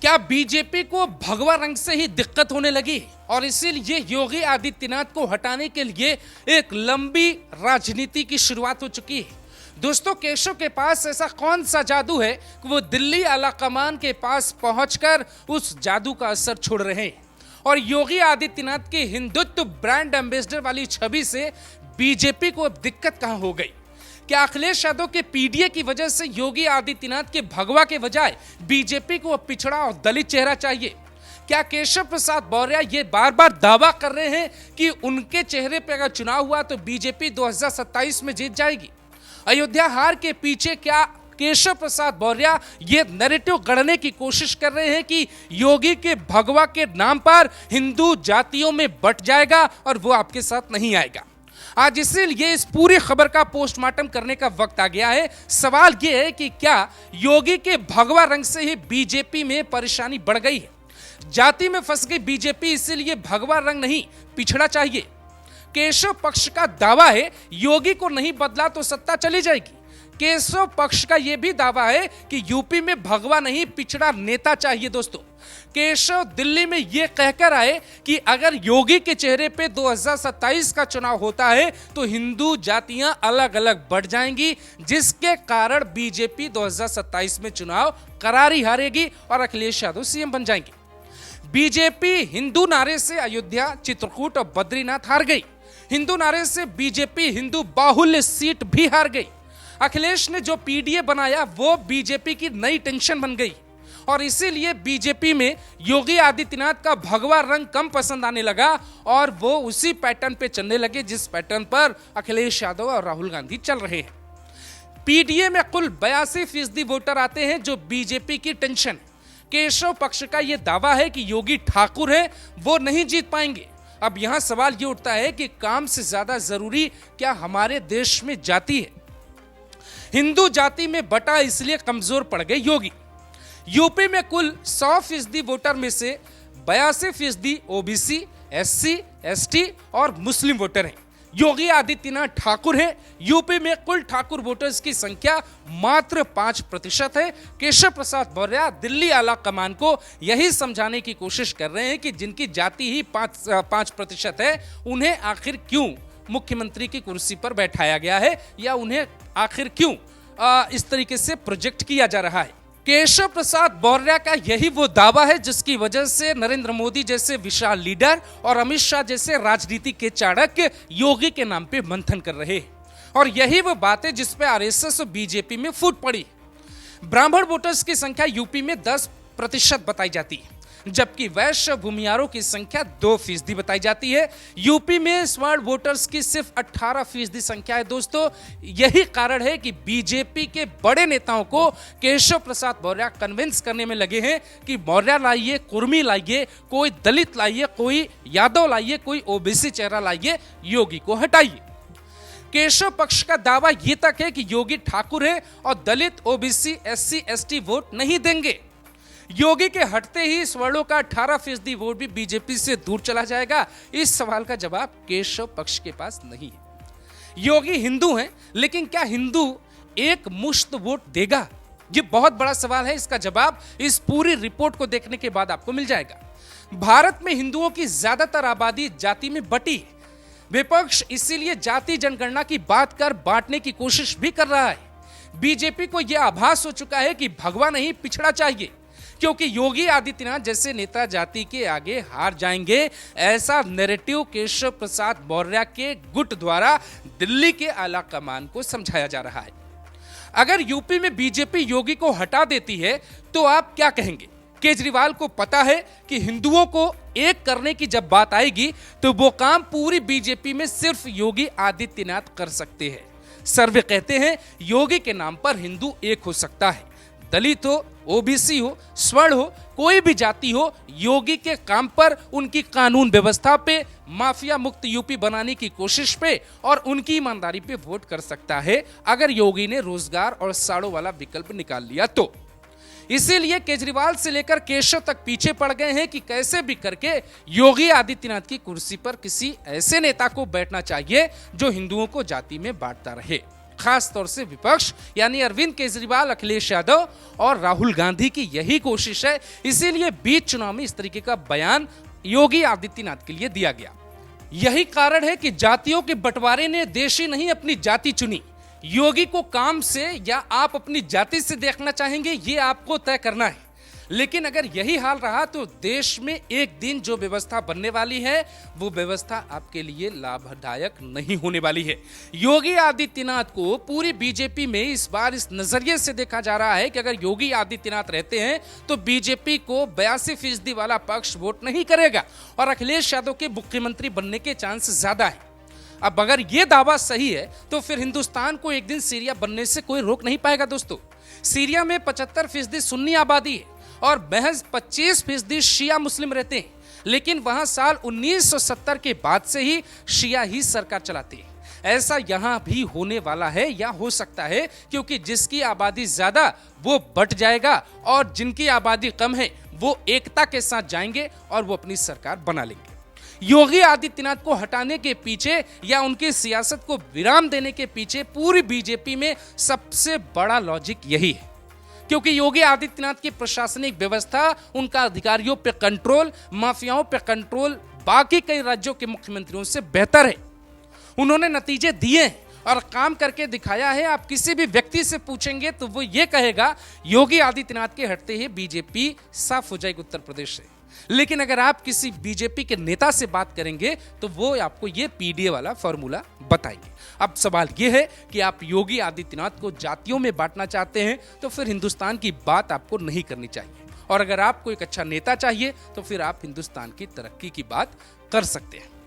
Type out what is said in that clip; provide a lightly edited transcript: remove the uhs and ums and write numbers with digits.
क्या बीजेपी को भगवा रंग से ही दिक्कत होने लगी और इसीलिए योगी आदित्यनाथ को हटाने के लिए एक लंबी राजनीति की शुरुआत हो चुकी है। दोस्तों, केशव के पास ऐसा कौन सा जादू है कि वो दिल्ली आला कमान के पास पहुंचकर उस जादू का असर छोड़ रहे हैं और योगी आदित्यनाथ की हिंदुत्व ब्रांड एम्बेसडर वाली छवि से बीजेपी को अब दिक्कत कहां हो गई? क्या अखिलेश यादव के पीडीए की वजह से योगी आदित्यनाथ के भगवा के बजाय बीजेपी को अब पिछड़ा और दलित चेहरा चाहिए? क्या केशव प्रसाद मौर्य ये बार बार दावा कर रहे हैं कि उनके चेहरे पर अगर चुनाव हुआ तो बीजेपी 2027 में जीत जाएगी? अयोध्या हार के पीछे क्या केशव प्रसाद मौर्य ये नैरेटिव गढ़ने की कोशिश कर रहे हैं कि योगी के भगवा के नाम पर हिंदू जातियों में बंट जाएगा और वो आपके साथ नहीं आएगा? आज इसीलिए इस पूरी खबर का पोस्टमार्टम करने का वक्त आ गया है। सवाल यह है कि क्या योगी के भगवा रंग से ही बीजेपी में परेशानी बढ़ गई है? जाति में फंस गई बीजेपी, इसीलिए भगवा रंग नहीं पिछड़ा चाहिए। केशव पक्ष का दावा है योगी को नहीं बदला तो सत्ता चली जाएगी। केशव पक्ष का यह भी दावा है कि यूपी में भगवा नहीं पिछड़ा नेता चाहिए। दोस्तों, केशव दिल्ली में यह कहकर आए कि अगर योगी के चेहरे पे 2027 का चुनाव होता है तो हिंदू जातियां अलग अलग बढ़ जाएंगी, जिसके कारण बीजेपी 2027 में चुनाव करारी हारेगी और अखिलेश यादव सीएम बन जाएंगे। बीजेपी हिंदू नारे से अयोध्या, चित्रकूट और बद्रीनाथ हार गई। हिंदू नारे से बीजेपी हिंदू बाहुल्य सीट भी हार गई। अखिलेश ने जो पीडीए बनाया वो बीजेपी की नई टेंशन बन गई और इसीलिए बीजेपी में योगी आदित्यनाथ का भगवा रंग कम पसंद आने लगा और वो उसी पैटर्न पे चलने लगे जिस पैटर्न पर अखिलेश यादव और राहुल गांधी चल रहे हैं। पीडीए में कुल 82% वोटर आते हैं जो बीजेपी की टेंशन। केशव पक्ष का यह दावा है कि योगी ठाकुर है वो नहीं जीत पाएंगे। अब यहां सवाल ये उठता है कि काम से ज्यादा जरूरी क्या हमारे देश में जाति है? हिंदू जाति में बटा इसलिए कमजोर पड़ गए योगी। यूपी में कुल 100% वोटर में से 82% ओबीसी, एससी, एसटी और मुस्लिम वोटर हैं। योगी आदित्यनाथ ठाकुर हैं। यूपी में कुल ठाकुर वोटर्स की संख्या मात्र 5% है। केशव प्रसाद मौर्य दिल्ली आला कमान को यही समझाने की कोशिश कर रहे हैं कि जिनकी जाति ही 5% है उन्हें आखिर क्यों मुख्यमंत्री की कुर्सी पर बैठाया गया है या उन्हें आखिर क्यों इस तरीके से प्रोजेक्ट किया जा रहा है। केशव प्रसाद मौर्य का यही वो दावा है जिसकी वजह से नरेंद्र मोदी जैसे विशाल लीडर और अमित शाह जैसे राजनीति के चाणक्य योगी के नाम पे मंथन कर रहे हैं और यही वो बात है जिसपे आरएसएस और बीजेपी में फूट पड़ी। ब्राह्मण वोटर्स की संख्या यूपी में 10% बताई जाती है जबकि वैश्य भूमियारों की संख्या 2% बताई जाती है। यूपी में स्वर्ण वोटर्स की सिर्फ 18% संख्या है। दोस्तों, यही कारण है कि बीजेपी के बड़े नेताओं को केशव प्रसाद मौर्य कन्विंस करने में लगे हैं कि मौर्य लाइए, कुर्मी लाइए, कोई दलित लाइए, कोई यादव लाइए, कोई ओबीसी चेहरा लाइए, योगी को हटाइए। केशव पक्ष का दावा यह तक है कि योगी ठाकुर है और दलित, ओबीसी, एससी, एसटी वोट नहीं देंगे। योगी के हटते ही स्वर्णों का 18% वोट भी बीजेपी से दूर चला जाएगा। इस सवाल का जवाब केशव पक्ष के पास नहीं है। योगी हिंदू हैं, लेकिन क्या हिंदू एक मुश्त वोट देगा? ये बहुत बड़ा सवाल है। इसका जवाब इस पूरी रिपोर्ट को देखने के बाद आपको मिल जाएगा। भारत में हिंदुओं की ज्यादातर आबादी जाति में बटी है। विपक्ष इसीलिए जाति जनगणना की बात कर बांटने की कोशिश भी कर रहा है। बीजेपी को यह आभास हो चुका है कि भगवा नहीं पिछड़ा चाहिए, क्योंकि योगी आदित्यनाथ जैसे नेता जाति के आगे हार जाएंगे। ऐसा नैरेटिव केशव प्रसाद मौर्य के गुट द्वारा दिल्ली के आला कमान को समझाया जा रहा है। अगर यूपी में बीजेपी योगी को हटा देती है तो आप क्या कहेंगे? केजरीवाल को पता है कि हिंदुओं को एक करने की जब बात आएगी तो वो काम पूरी बीजेपी में सिर्फ योगी आदित्यनाथ कर सकते हैं। सर्वे कहते हैं योगी के नाम पर हिंदू एक हो सकता है। दलित हो, ओबीसी हो, स्वर्ण हो, कोई भी जाति हो, योगी के काम पर, उनकी कानून व्यवस्था पे, माफिया मुक्त यूपी बनाने की कोशिश पे और उनकी ईमानदारी पे वोट कर सकता है अगर योगी ने रोजगार और साड़ों वाला विकल्प निकाल लिया तो। इसीलिए केजरीवाल से लेकर केशव तक पीछे पड़ गए हैं कि कैसे भी करके योगी आदित्यनाथ की कुर्सी पर किसी ऐसे नेता को बैठना चाहिए जो हिंदुओं को जाति में बांटता रहे। खास तौर से विपक्ष यानी अरविंद केजरीवाल, अखिलेश यादव और राहुल गांधी की यही कोशिश है। इसीलिए बीच चुनाव में इस तरीके का बयान योगी आदित्यनाथ के लिए दिया गया। यही कारण है कि जातियों के बंटवारे ने देश ही नहीं अपनी जाति चुनी। योगी को काम से या आप अपनी जाति से देखना चाहेंगे, ये आपको तय करना है। लेकिन अगर यही हाल रहा तो देश में एक दिन जो व्यवस्था बनने वाली है वो व्यवस्था आपके लिए लाभदायक नहीं होने वाली है। योगी आदित्यनाथ को पूरी बीजेपी में इस बार इस नजरिए से देखा जा रहा है कि अगर योगी आदित्यनाथ रहते हैं तो बीजेपी को 82% वाला पक्ष वोट नहीं करेगा और अखिलेश यादव के मुख्यमंत्री बनने के चांस ज्यादा है। अब अगर ये दावा सही है तो फिर हिंदुस्तान को एक दिन सीरिया बनने से कोई रोक नहीं पाएगा। दोस्तों, सीरिया में 75% सुन्नी आबादी है और महज 25% शिया मुस्लिम रहते हैं, लेकिन वहां साल 1970 के बाद से ही शिया ही सरकार चलाती है। ऐसा यहां भी होने वाला है या हो सकता है, क्योंकि जिसकी आबादी ज्यादा वो बट जाएगा और जिनकी आबादी कम है वो एकता के साथ जाएंगे और वो अपनी सरकार बना लेंगे। योगी आदित्यनाथ को हटाने के पीछे या उनकी सियासत को विराम देने के पीछे पूरी बीजेपी में सबसे बड़ा लॉजिक यही है, क्योंकि योगी आदित्यनाथ की प्रशासनिक व्यवस्था, उनका अधिकारियों पे कंट्रोल, माफियाओं पे कंट्रोल बाकी कई राज्यों के मुख्यमंत्रियों से बेहतर है। उन्होंने नतीजे दिए और काम करके दिखाया है। आप किसी भी व्यक्ति से पूछेंगे तो वो ये कहेगा योगी आदित्यनाथ के हटते ही बीजेपी साफ हो जाएगी उत्तर प्रदेश से। लेकिन अगर आप किसी बीजेपी के नेता से बात करेंगे तो वो आपको ये पीडीए वाला फॉर्मूला बताएंगे। अब सवाल ये है कि आप योगी आदित्यनाथ को जातियों में बांटना चाहते हैं तो फिर हिंदुस्तान की बात आपको नहीं करनी चाहिए, और अगर आपको एक अच्छा नेता चाहिए तो फिर आप हिंदुस्तान की तरक्की की बात कर सकते हैं।